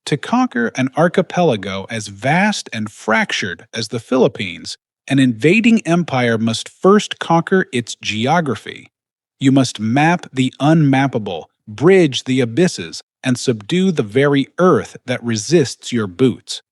To conquer an archipelago as vast and fractured as the Philippines, an invading empire must first conquer its geography. You must map the unmappable, bridge the abysses, and subdue the very earth that resists your boots.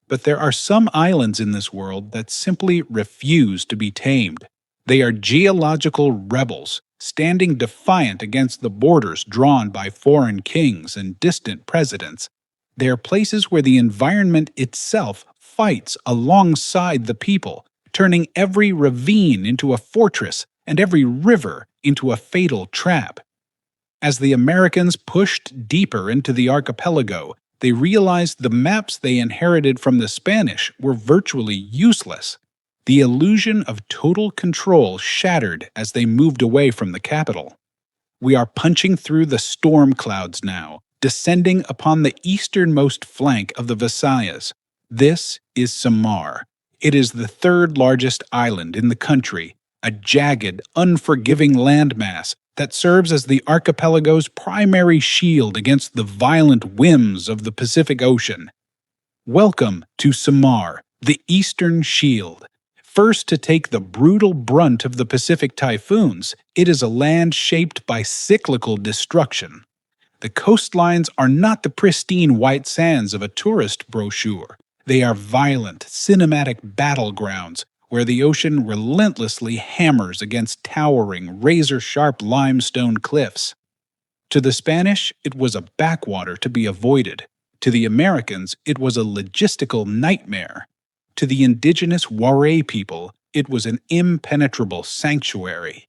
But there are some islands in this world that simply refuse to be tamed. They are geological rebels, standing defiant against the borders drawn by foreign kings and distant presidents. They are places where the environment itself fights alongside the people, turning every ravine into a fortress and every river into a fatal trap. As the Americans pushed deeper into the archipelago, they realized the maps they inherited from the Spanish were virtually useless. The illusion of total control shattered as they moved away from the capital. We are punching through the storm clouds now, descending upon the easternmost flank of the Visayas. This is Samar. It is the third largest island in the country, a jagged, unforgiving landmass that serves as the archipelago's primary shield against the violent whims of the Pacific Ocean. Welcome to Samar, the Eastern Shield. First to take the brutal brunt of the Pacific typhoons, it is a land shaped by cyclical destruction. The coastlines are not the pristine white sands of a tourist brochure. They are violent, cinematic battlegrounds where the ocean relentlessly hammers against towering, razor-sharp limestone cliffs. To the Spanish, it was a backwater to be avoided. To the Americans, it was a logistical nightmare. To the indigenous Waray people, it was an impenetrable sanctuary.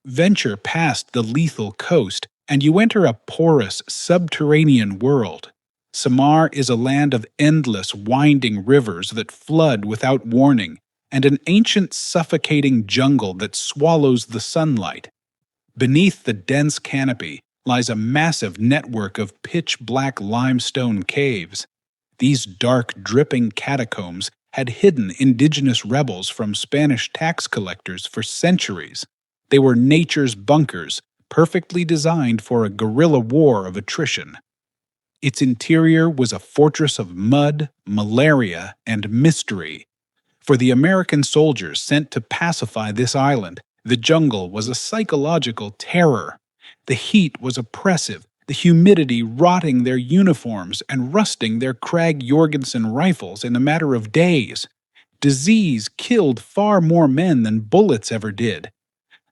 Venture past the lethal coast, and you enter a porous, subterranean world. Samar is a land of endless, winding rivers that flood without warning, and an ancient, suffocating jungle that swallows the sunlight. Beneath the dense canopy lies a massive network of pitch-black limestone caves. These dark, dripping catacombs had hidden indigenous rebels from Spanish tax collectors for centuries. They were nature's bunkers, perfectly designed for a guerrilla war of attrition. Its interior was a fortress of mud, malaria, and mystery. For the American soldiers sent to pacify this island, the jungle was a psychological terror. The heat was oppressive, the humidity rotting their uniforms and rusting their Krag-Jorgensen rifles in a matter of days. Disease killed far more men than bullets ever did.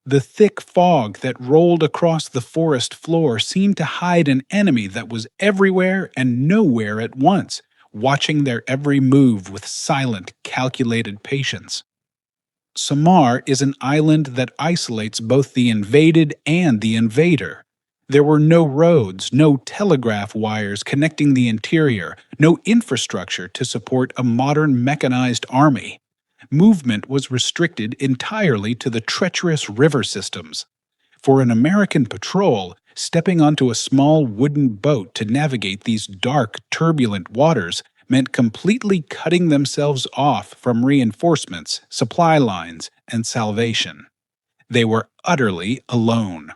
The thick fog that rolled across the forest floor seemed to hide an enemy that was everywhere and nowhere at once, watching their every move with silent, calculated patience. Samar is an island that isolates both the invaded and the invader. There were no roads, no telegraph wires connecting the interior, no infrastructure to support a modern mechanized army. Movement was restricted entirely to the treacherous river systems. For an American patrol, stepping onto a small wooden boat to navigate these dark, turbulent waters meant completely cutting themselves off from reinforcements, supply lines, and salvation. They were utterly alone.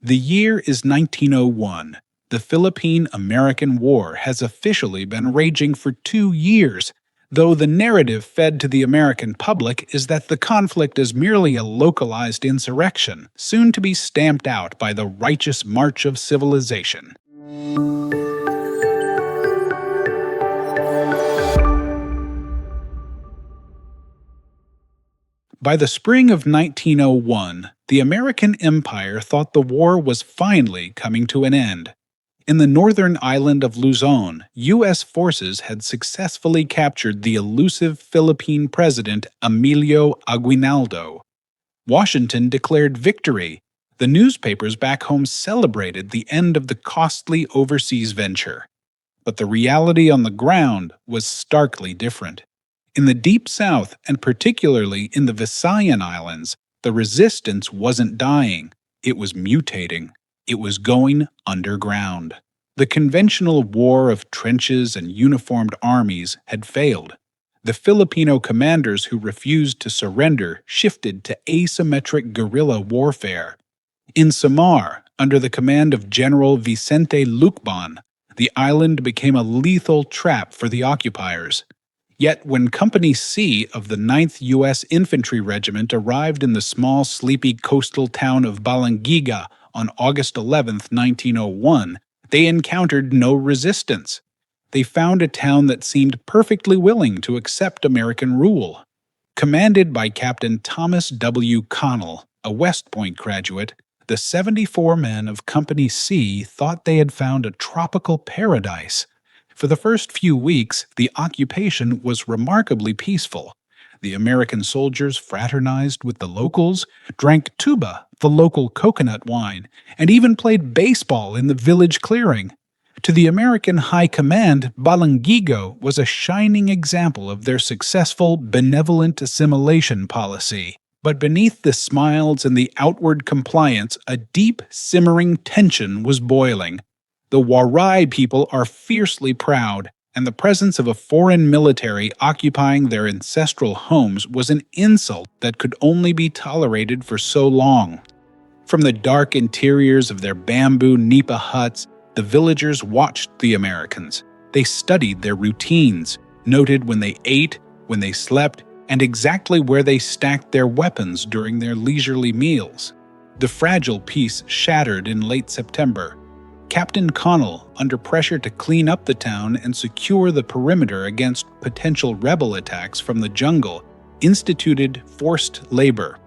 The year is 1901. The Philippine-American War has officially been raging for 2 years, though the narrative fed to the American public is that the conflict is merely a localized insurrection, soon to be stamped out by the righteous march of civilization. By the spring of 1901, the American Empire thought the war was finally coming to an end. In the northern island of Luzon, U.S. forces had successfully captured the elusive Philippine president Emilio Aguinaldo. Washington declared victory. The newspapers back home celebrated the end of the costly overseas venture. But the reality on the ground was starkly different. In the Deep South, and particularly in the Visayan Islands, the resistance wasn't dying, it was mutating. It was going underground. The conventional war of trenches and uniformed armies had failed. The Filipino commanders who refused to surrender shifted to asymmetric guerrilla warfare. In Samar, under the command of General Vicente Lucban, the island became a lethal trap for the occupiers. Yet when Company C of the 9th U.S. Infantry Regiment arrived in the small, sleepy coastal town of Balangiga on August 11, 1901, they encountered no resistance. They found a town that seemed perfectly willing to accept American rule. Commanded by Captain Thomas W. Connell, a West Point graduate, the 74 men of Company C thought they had found a tropical paradise. For the first few weeks, the occupation was remarkably peaceful. The American soldiers fraternized with the locals, drank tuba, the local coconut wine, and even played baseball in the village clearing. To the American High Command, Balangiga was a shining example of their successful, benevolent assimilation policy. But beneath the smiles and the outward compliance, a deep, simmering tension was boiling. The Waray people are fiercely proud, and the presence of a foreign military occupying their ancestral homes was an insult that could only be tolerated for so long. From the dark interiors of their bamboo nipa huts, the villagers watched the Americans. They studied their routines, noted when they ate, when they slept, and exactly where they stacked their weapons during their leisurely meals. The fragile peace shattered in late September. Captain Connell, under pressure to clean up the town and secure the perimeter against potential rebel attacks from the jungle, instituted forced labor.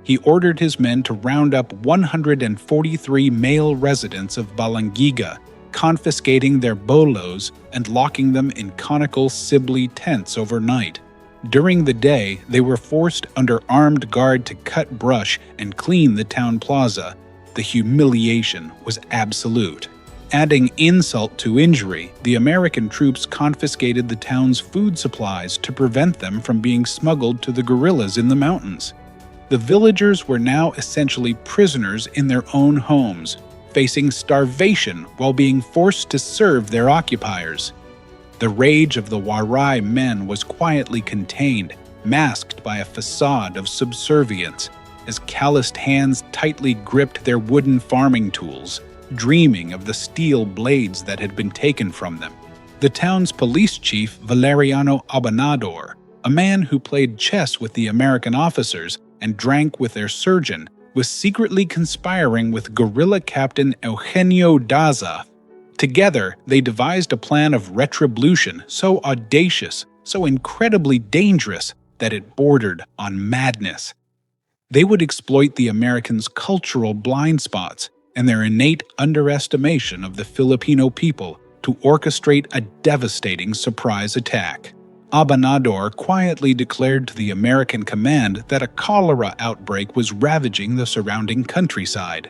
He ordered his men to round up 143 male residents of Balangiga, confiscating their bolos and locking them in conical Sibley tents overnight. During the day, they were forced under armed guard to cut brush and clean the town plaza. The humiliation was absolute. Adding insult to injury, the American troops confiscated the town's food supplies to prevent them from being smuggled to the guerrillas in the mountains. The villagers were now essentially prisoners in their own homes, facing starvation while being forced to serve their occupiers. The rage of the Waray men was quietly contained, masked by a facade of subservience, as calloused hands tightly gripped their wooden farming tools, dreaming of the steel blades that had been taken from them. The town's police chief, Valeriano Abanador, a man who played chess with the American officers and drank with their surgeon, was secretly conspiring with guerrilla captain Eugenio Daza. Together, they devised a plan of retribution so audacious, so incredibly dangerous, that it bordered on madness. They would exploit the Americans' cultural blind spots and their innate underestimation of the Filipino people to orchestrate a devastating surprise attack. Abanador quietly declared to the American command that a cholera outbreak was ravaging the surrounding countryside.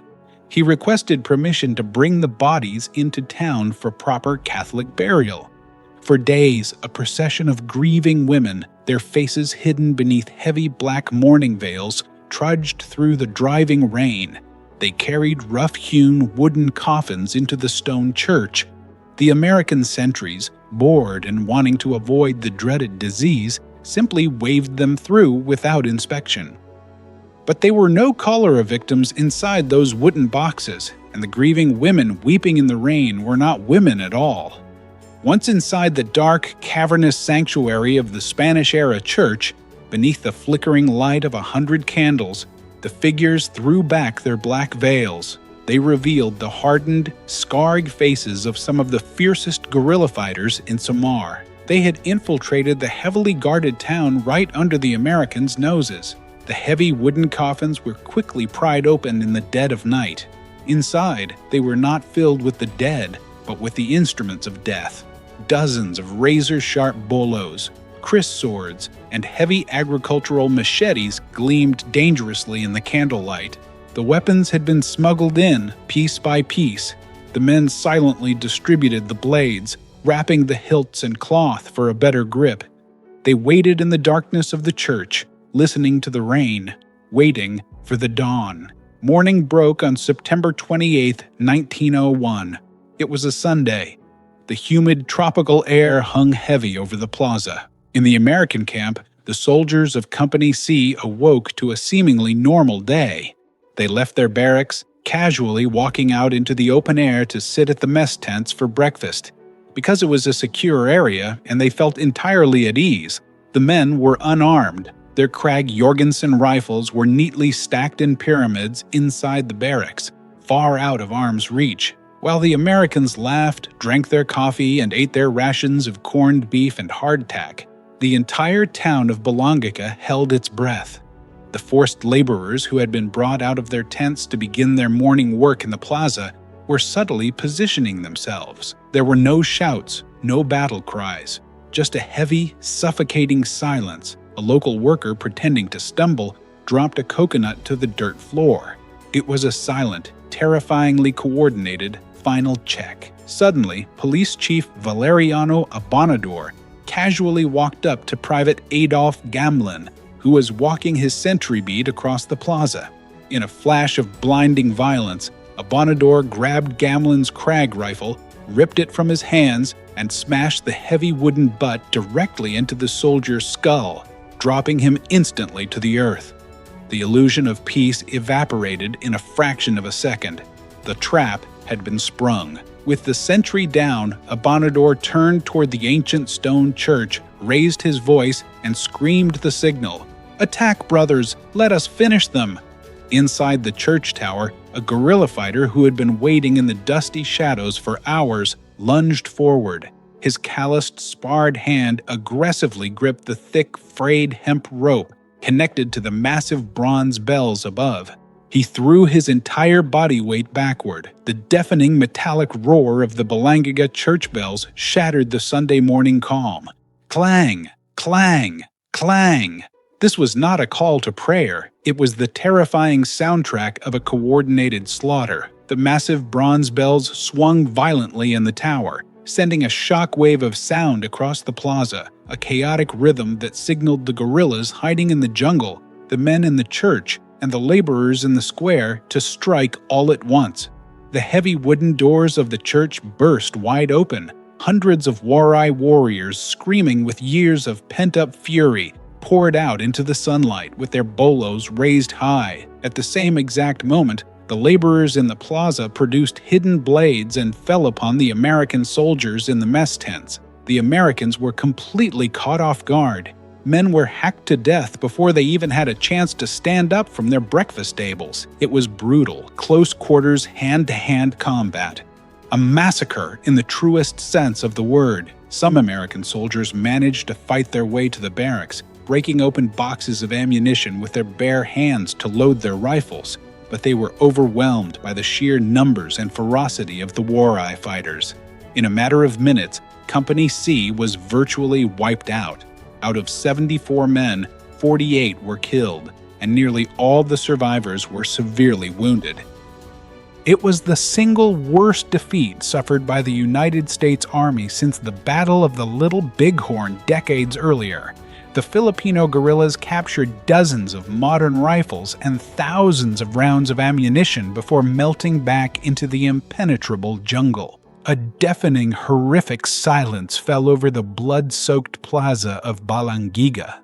He requested permission to bring the bodies into town for proper Catholic burial. For days, a procession of grieving women, their faces hidden beneath heavy black mourning veils, trudged through the driving rain. They carried rough-hewn wooden coffins into the stone church. The American sentries, bored and wanting to avoid the dreaded disease, simply waved them through without inspection. But there were no cholera victims inside those wooden boxes, and the grieving women weeping in the rain were not women at all. Once inside the dark, cavernous sanctuary of the Spanish-era church, beneath the flickering light of 100 candles, the figures threw back their black veils. They revealed the hardened, scarred faces of some of the fiercest guerrilla fighters in Samar. They had infiltrated the heavily guarded town right under the Americans' noses. The heavy wooden coffins were quickly pried open in the dead of night. Inside, they were not filled with the dead, but with the instruments of death. Dozens of razor-sharp bolos, kriss swords, and heavy agricultural machetes gleamed dangerously in the candlelight. The weapons had been smuggled in, piece by piece. The men silently distributed the blades, wrapping the hilts in cloth for a better grip. They waited in the darkness of the church, listening to the rain, waiting for the dawn. Morning broke on September 28, 1901. It was a Sunday. The humid tropical air hung heavy over the plaza. In the American camp, the soldiers of Company C awoke to a seemingly normal day. They left their barracks, casually walking out into the open air to sit at the mess tents for breakfast. Because it was a secure area and they felt entirely at ease, the men were unarmed. Their Krag Jorgensen rifles were neatly stacked in pyramids inside the barracks, far out of arm's reach, while the Americans laughed, drank their coffee, and ate their rations of corned beef and hardtack. The entire town of Balangiga held its breath. The forced laborers who had been brought out of their tents to begin their morning work in the plaza were subtly positioning themselves. There were no shouts, no battle cries, just a heavy, suffocating silence. A local worker, pretending to stumble, dropped a coconut to the dirt floor. It was a silent, terrifyingly coordinated final check. Suddenly, Police Chief Valeriano Abanador casually walked up to Private Adolf Gamlin, who was walking his sentry beat across the plaza. In a flash of blinding violence, Abanador grabbed Gamlin's Krag rifle, ripped it from his hands, and smashed the heavy wooden butt directly into the soldier's skull, dropping him instantly to the earth. The illusion of peace evaporated in a fraction of a second. The trap had been sprung. With the sentry down, Abanador turned toward the ancient stone church, raised his voice, and screamed the signal. "Attack, brothers! Let us finish them!" Inside the church tower, a guerrilla fighter who had been waiting in the dusty shadows for hours lunged forward. His calloused, sparred hand aggressively gripped the thick, frayed hemp rope connected to the massive bronze bells above. He threw his entire body weight backward. The deafening metallic roar of the Balangiga Church Bells shattered the Sunday morning calm. Clang! Clang! Clang! This was not a call to prayer. It was the terrifying soundtrack of a coordinated slaughter. The massive bronze bells swung violently in the tower, sending a shock wave of sound across the plaza, a chaotic rhythm that signaled the guerrillas hiding in the jungle, the men in the church, and the laborers in the square to strike all at once. The heavy wooden doors of the church burst wide open. Hundreds of Waray warriors, screaming with years of pent-up fury, poured out into the sunlight with their bolos raised high. At the same exact moment, the laborers in the plaza produced hidden blades and fell upon the American soldiers in the mess tents. The Americans were completely caught off guard. Men were hacked to death before they even had a chance to stand up from their breakfast tables. It was brutal, close-quarters, hand-to-hand combat. A massacre in the truest sense of the word. Some American soldiers managed to fight their way to the barracks, breaking open boxes of ammunition with their bare hands to load their rifles, but they were overwhelmed by the sheer numbers and ferocity of the Waray fighters. In a matter of minutes, Company C was virtually wiped out. Out of 74 men, 48 were killed, and nearly all the survivors were severely wounded. It was the single worst defeat suffered by the United States Army since the Battle of the Little Bighorn decades earlier. The Filipino guerrillas captured dozens of modern rifles and thousands of rounds of ammunition before melting back into the impenetrable jungle. A deafening, horrific silence fell over the blood-soaked plaza of Balangiga.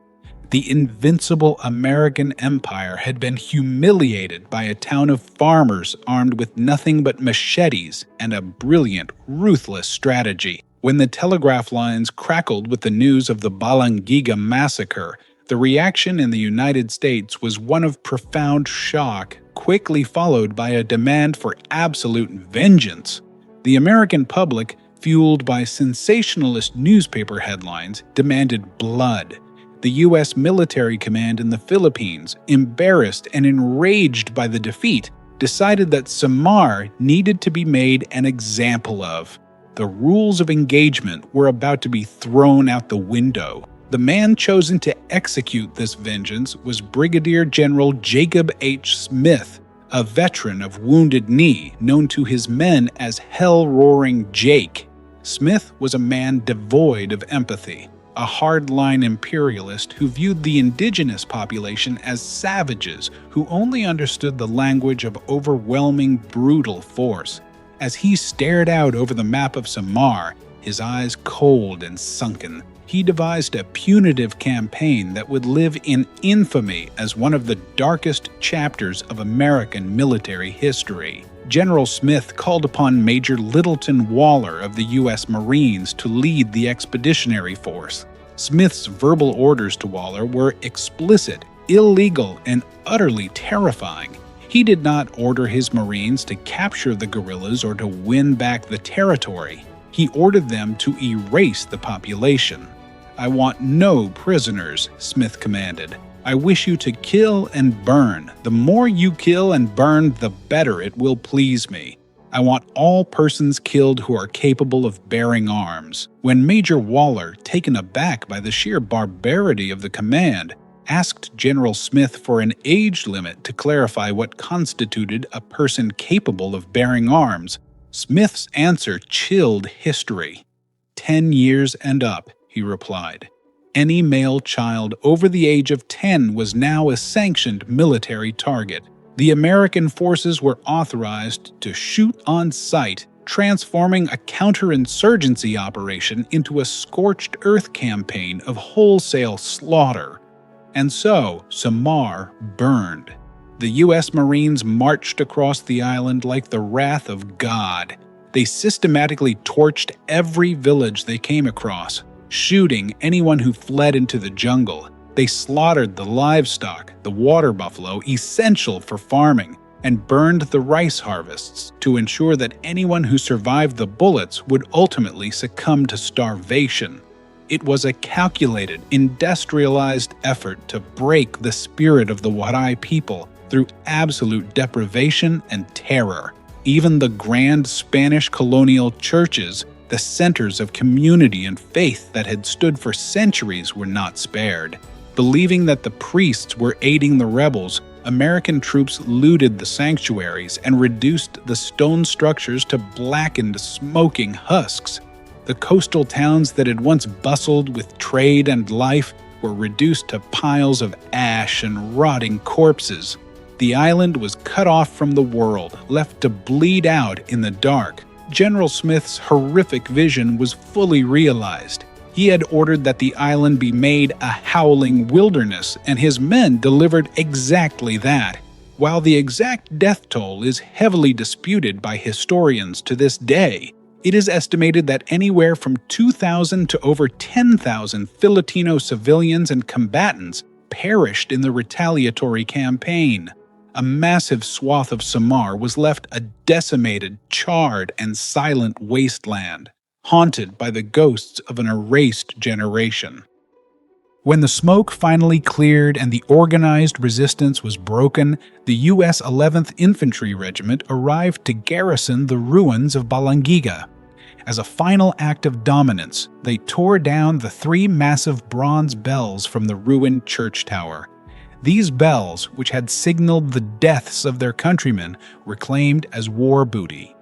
The invincible American empire had been humiliated by a town of farmers armed with nothing but machetes and a brilliant, ruthless strategy. When the telegraph lines crackled with the news of the Balangiga Massacre, the reaction in the United States was one of profound shock, quickly followed by a demand for absolute vengeance. The American public, fueled by sensationalist newspaper headlines, demanded blood. The U.S. military command in the Philippines, embarrassed and enraged by the defeat, decided that Samar needed to be made an example of. The rules of engagement were about to be thrown out the window. The man chosen to execute this vengeance was Brigadier General Jacob H. Smith, a veteran of Wounded Knee, known to his men as Hell-Roaring Jake. Smith was a man devoid of empathy, a hardline imperialist who viewed the indigenous population as savages who only understood the language of overwhelming, brutal force. As he stared out over the map of Samar, His eyes cold and sunken, he devised a punitive campaign that would live in infamy as one of the darkest chapters of American military history. General Smith called upon Major Littleton Waller of the U.S. Marines to lead the expeditionary force. Smith's verbal orders to Waller were explicit, illegal, and utterly terrifying. He did not order his Marines to capture the guerrillas or to win back the territory. He ordered them to erase the population. "I want no prisoners," Smith commanded. "I wish you to kill and burn. The more you kill and burn, the better it will please me. I want all persons killed who are capable of bearing arms." When Major Waller, taken aback by the sheer barbarity of the command, asked General Smith for an age limit to clarify what constituted a person capable of bearing arms, Smith's answer chilled history. 10 years and up, he replied. Any male child over the age of 10 was now a sanctioned military target. The American forces were authorized to shoot on sight, transforming a counterinsurgency operation into a scorched earth campaign of wholesale slaughter. And so, Samar burned. The U.S. Marines marched across the island like the wrath of God. They systematically torched every village they came across, shooting anyone who fled into the jungle. They slaughtered the livestock, the water buffalo essential for farming, and burned the rice harvests to ensure that anyone who survived the bullets would ultimately succumb to starvation. It was a calculated, industrialized effort to break the spirit of the Waray people through absolute deprivation and terror. Even the grand Spanish colonial churches, the centers of community and faith that had stood for centuries, were not spared. Believing that the priests were aiding the rebels, American troops looted the sanctuaries and reduced the stone structures to blackened, smoking husks. The coastal towns that had once bustled with trade and life were reduced to piles of ash and rotting corpses. The island was cut off from the world, left to bleed out in the dark. General Smith's horrific vision was fully realized. He had ordered that the island be made a howling wilderness, and his men delivered exactly that. While the exact death toll is heavily disputed by historians to this day, it is estimated that anywhere from 2,000 to over 10,000 Filipino civilians and combatants perished in the retaliatory campaign. A massive swath of Samar was left a decimated, charred, and silent wasteland, haunted by the ghosts of an erased generation. When the smoke finally cleared and the organized resistance was broken, the U.S. 11th Infantry Regiment arrived to garrison the ruins of Balangiga. As a final act of dominance, they tore down the 3 massive bronze bells from the ruined church tower. These bells, which had signaled the deaths of their countrymen, were claimed as war booty.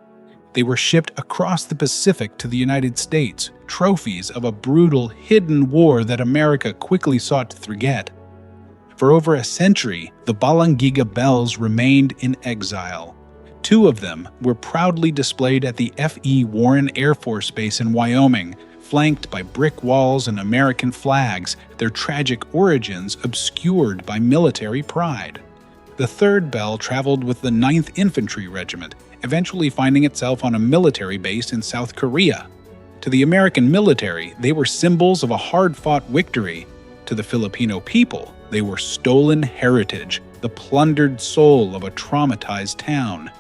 They were shipped across the Pacific to the United States, trophies of a brutal, hidden war that America quickly sought to forget. For over a century, the Balangiga Bells remained in exile. 2 of them were proudly displayed at the F.E. Warren Air Force Base in Wyoming, flanked by brick walls and American flags, their tragic origins obscured by military pride. The 3rd bell traveled with the 9th Infantry Regiment, eventually finding itself on a military base in South Korea. To the American military, they were symbols of a hard-fought victory. To the Filipino people, they were stolen heritage, the plundered soul of a traumatized town.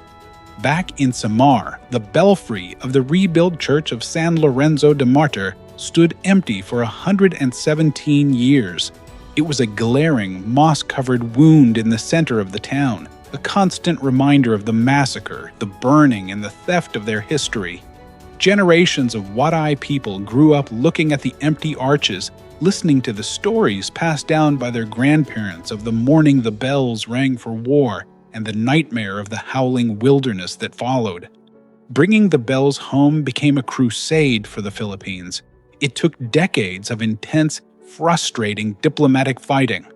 Back in Samar, the belfry of the rebuilt church of San Lorenzo de Martir stood empty for 117 years. It was a glaring, moss-covered wound in the center of the town, a constant reminder of the massacre, the burning, and the theft of their history. Generations of Waray people grew up looking at the empty arches, listening to the stories passed down by their grandparents of the morning the bells rang for war, and the nightmare of the howling wilderness that followed. Bringing the bells home became a crusade for the Philippines. It took decades of intense, frustrating diplomatic fighting.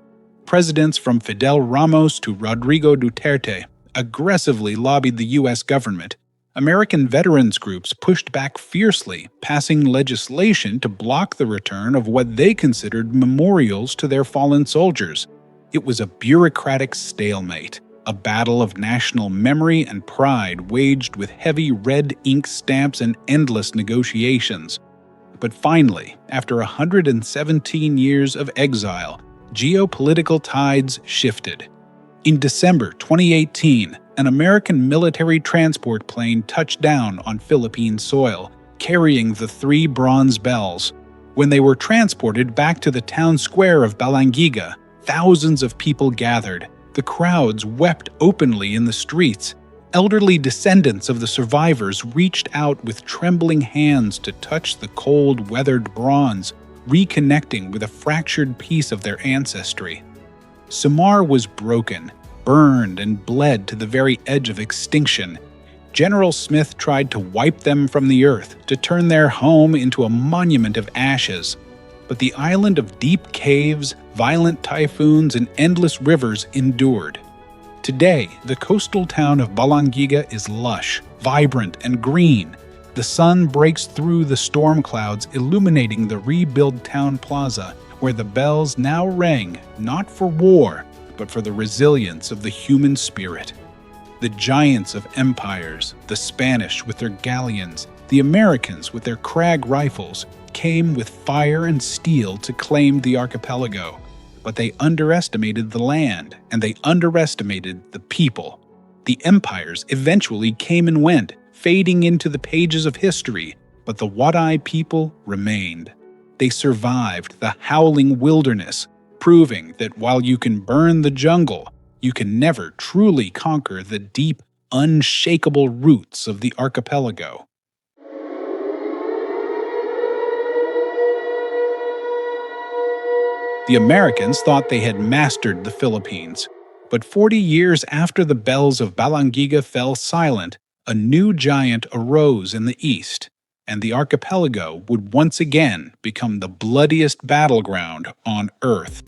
Presidents from Fidel Ramos to Rodrigo Duterte aggressively lobbied the U.S. government. American veterans groups pushed back fiercely, passing legislation to block the return of what they considered memorials to their fallen soldiers. It was a bureaucratic stalemate, a battle of national memory and pride waged with heavy red ink stamps and endless negotiations. But finally, after 117 years of exile, geopolitical tides shifted. In December 2018, an American military transport plane touched down on Philippine soil, carrying the 3 bronze bells. When they were transported back to the town square of Balangiga, thousands of people gathered. The crowds wept openly in the streets. Elderly descendants of the survivors reached out with trembling hands to touch the cold, weathered bronze, reconnecting with a fractured piece of their ancestry. Samar was broken, burned, and bled to the very edge of extinction. General Smith tried to wipe them from the earth, to turn their home into a monument of ashes. But the island of deep caves, violent typhoons, and endless rivers endured. Today, the coastal town of Balangiga is lush, vibrant, and green. The sun breaks through the storm clouds, illuminating the rebuilt town plaza, where the bells now rang not for war, but for the resilience of the human spirit. The giants of empires, the Spanish with their galleons, the Americans with their crag rifles, came with fire and steel to claim the archipelago. But they underestimated the land, and they underestimated the people. The empires eventually came and went, fading into the pages of history, but the Waray people remained. They survived the howling wilderness, proving that while you can burn the jungle, you can never truly conquer the deep, unshakable roots of the archipelago. The Americans thought they had mastered the Philippines, but 40 years after the bells of Balangiga fell silent, a new giant arose in the east, and the archipelago would once again become the bloodiest battleground on Earth.